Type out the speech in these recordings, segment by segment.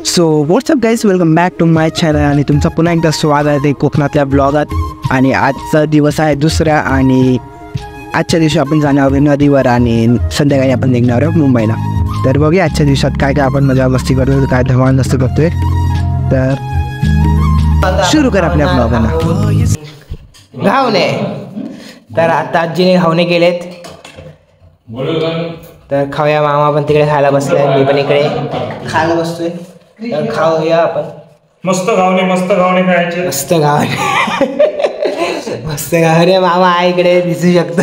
So what's up guys, welcome back to my channel आणि तुमचं पुन्हा एकदा स्वागत आहे कोकणातल्या ब्लॉगात. आणि आजचा दिवस आहे दुसरा आणि आजच्या दिवशी आपण जाणार आहोत नदीवर आणि संध्याकाळी आपण निघणार आहोत मुंबईला. तर बघूया आजच्या दिवसात काय काय आपण मजा मस्ती करतो, काय धमाल मस्ती करतोय. तर सुरू कर आपल्या ब्लॉगांना. घावणे तर आता आजीने घावणे केलेत तर खाऊया. मामा पण तिकडे खायला बसलाय, मी पण इकडे खायला बसतोय. तर खाऊया आपण. मस्त घावणे खायचे. मस्त घावणे मस्त घावणे. मामा आहे इकडे, दिसू शकतो.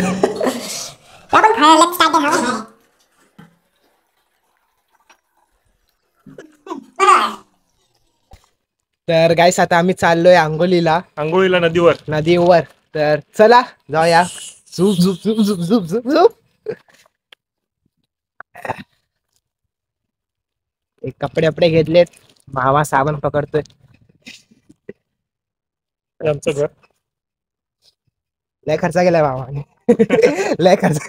तर गाईस आता आम्ही चाललोय आंघोळीला नदीवर. तर चला जाऊया. झुप झुप झुप झुप झुप झुप झुप. एक कपडे घेतलेत. मामा साबण पकडतोय. आमचं घर लय खर्च केलाय मामाने. लय खर्च.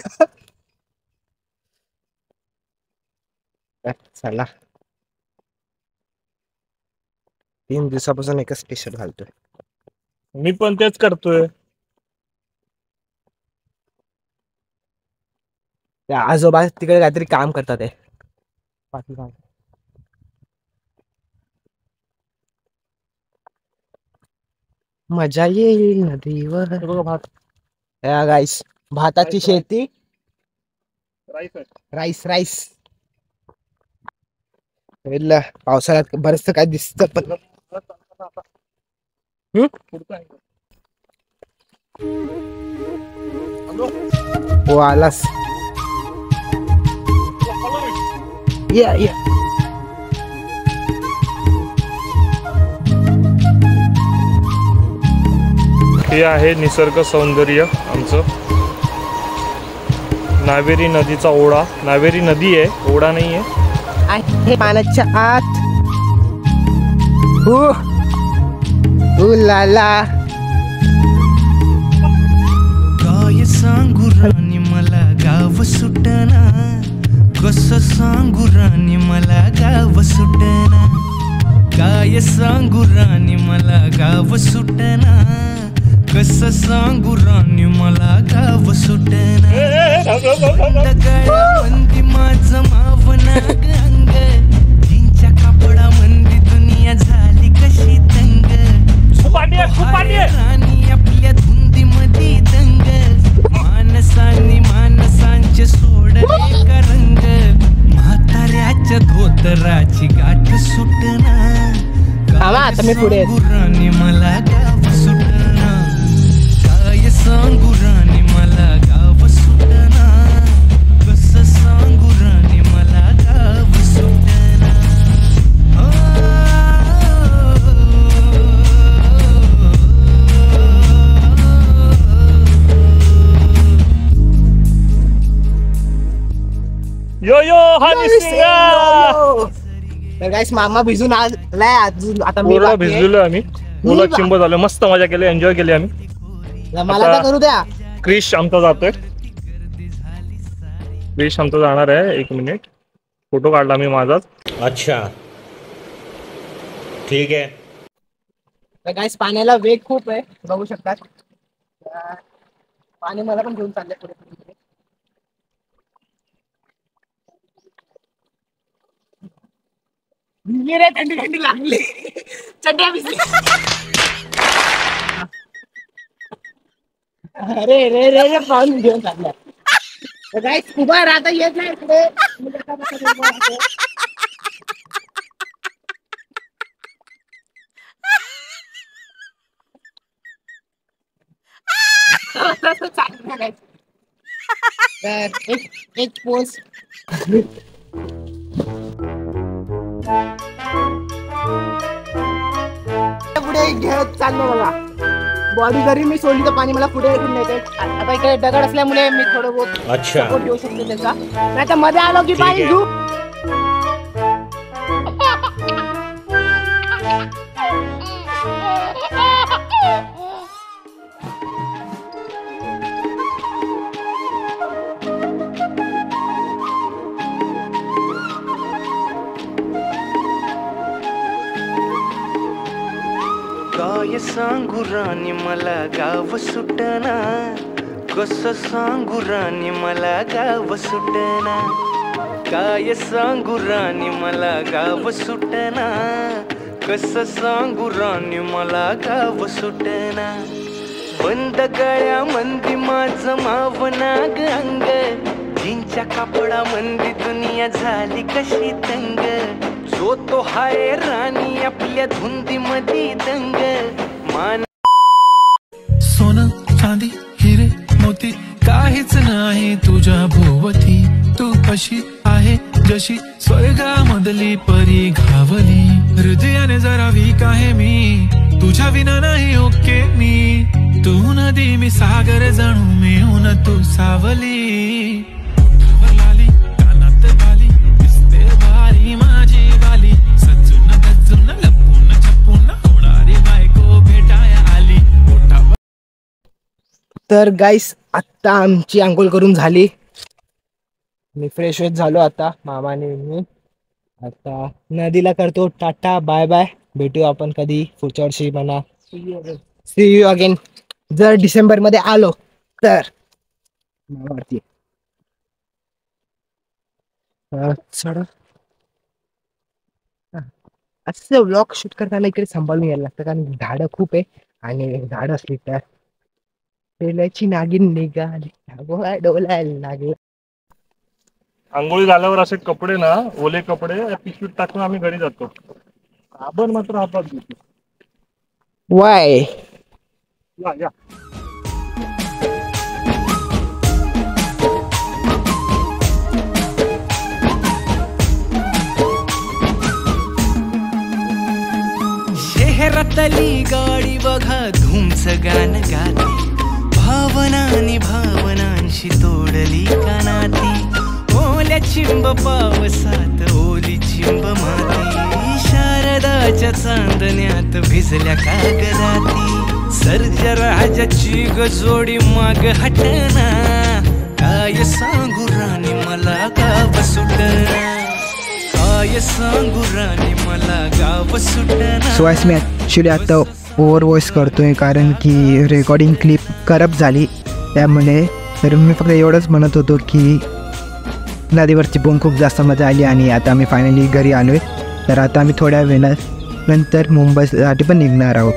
चला 3 दिवसापासून एकच टी शर्ट घालतोय. मी पण तेच करतोय. त्या आजोबा तिकडे काहीतरी काम करतात आहे. मजा येईल नदीवर. बघा भात, गाईस भाताची शेती. राईस राईस पावसाळ्यात बरंच काय दिसत पण. हो आलास. या हे आहे निसर्ग सौंदर्य आमचं. नावेरी नदीचा ओढा. नावेरी नदी आहे, ओढा नाही आहे. पाण्याच्या आत. लाला काय सांगू राणी मला गाव सुटना. कसं सांगू राणी मला गाव सुटना. काय सांगू राणी मला गाव सुटना. कसं सांगू राणी मला गाव सुटना. मंदी माझं मावना अंग. जिंच्या कापडा मंदी दुनिया झाली कशी तंग. राणी आपल्या धुंदी मध्ये दंग. माणसांचे सोडले का रंग. म्हाताऱ्याच्या धोतराची गाठ सुटना. आता मी पुढे. राणी मला गाव सुटना. काय सांगू राणी मला गाव सुटना. कसं सांगू राणी मला गाव सुटना. यो यो हा निसर्ग. तर गाईस मामा भिजून आलाय अजून. आता मी पूर्ण भिजलेलो आम्ही. पूर्ण चिंब झालं. मस्त मजा केली, एन्जॉय केली आम्ही. मला तर करू द्या. क्रिश आमचा जातोय. क्रिश आमचा जाणार आहे. 1 मिनिट. फोटो काढला मी माझाच. अच्छा ठीक आहे. तर गाईस पाण्याला वेग खूप आहे, बघू शकतात. पाणी मला पण घेऊन चाललंय पुढे. थंडी लागली. चड्ड्या भिजली. अरे रे रे रे पाऊस घेऊन चालला. गाईस उभा राहता येत नाही पुढे. तर एक पोस्ट पुढे घेत चाललो बघा. बॉडी जरी मी सोडली तर पाणी मला पुढे ऐकून येते. आता इकडे दगड असल्यामुळे मी थोडं बहुत सपोर्ट घेऊ शकतो त्याचा. नाही तर मध्ये आलो की पाणी घेऊ. काय सांगू राणी मला गाव सुटना, कसं सांगू राणी मला गाव सुटना, काय सांगू राणी मला गाव सुटना, कसं सांगू राणी मला गाव सुटना. बंद गळ्या मंदी माझं मावनाग अंग, जीनच्या कापडा मंदी दुनिया झाली कशी तंग. जो तो हाय राणी आपल्या धुंदी मधी दंग. मान सोनं चांदी हिरे मोती काहीच नाही तुझ्या भोवती. तू अशी आहे जशी स्वर्गामधली परी घावली. हृदयाने जरा वीक आहे मी, तुझ्या विना नाही ओके मी. तू नदी मी सागर जणू मिळून तू सावली. ओठावर लाली कानात बाली दिसते भारी माझी वाली. सजून गजून लपून छपून होणारी बायको भेटाया आली. ओठावर तर गाईस आत्ता आमची आंघोळ करून झाली, मी फ्रेश वेश झालो आता. मामाने मी आता नदीला करतो टाटा बाय बाय. भेटू आपण कधी पुढच्या वर्षी म्हणा. See you again. जर डिसेंबर मध्ये आलो तर मामावरती चढ. असं व्लॉग शूट करताना इकडे सांभाळून यायला लागतं, कारण झाडं खूप आहे आणि झाडं असली तर तेलाची नागिन निघाली डोलायला लागली. आंघोळी झाल्यावर असे कपडे ना, ओले कपडे पिशवीत टाकून आम्ही घरी जातो. आपण मात्र हातात घेतो. वाय या शहरातली गाडी बघा धूमच गाणं गाती. भावनांनी भावनांशी तोडली कानाती. ओल्या चिंब पावसात ओली चिंब माती. शारदाच्या चांदण्यात भिजल्या कागदाती. सर्जराजाची गजोडी माग हटना. काय सांगू राणी मला गाव सुटना. काय सांगू राणी मला गाव सुटना. सो मी ॲक्च्युली आता ओव्हर वॉइस करतोय कारण की रेकॉर्डिंग क्लिप करप्ट झाली, त्यामुळे. तर मी फक्त एवढंच म्हणत होतो की नदीवरची पण खूप जास्त मजा आली आणि आता आम्ही फायनली घरी आलो आहे. तर आता आम्ही थोड्या वेळानंतर मुंबईसाठी पण निघणार आहोत.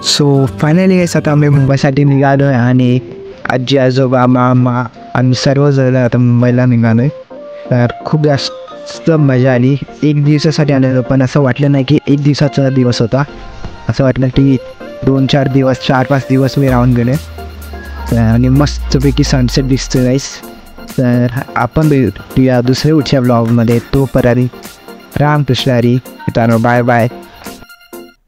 सो फायनली गाईस आता आम्ही मुंबईसाठी निघालो आहे आणि आजी आजोबा मामा आम्ही सर्वजण आता मुंबईला निघालो आहे. तर खूप जास्त मजा आली. एक दिवसासाठी आलेलो, पण असं वाटलं नाही की एक दिवसाचा दिवस होता. असं वाटलं की 2-4 दिवस 4-5 दिवस मी राहून गेले. आणि मस्तपैकी सनसेट दिसतो गाईस. तर आपण भेटूया दुसऱ्या उठच्या ब्लॉगमध्ये. तोपर्यंत रामकृष्ण हरी. मित्रांनो बाय बाय.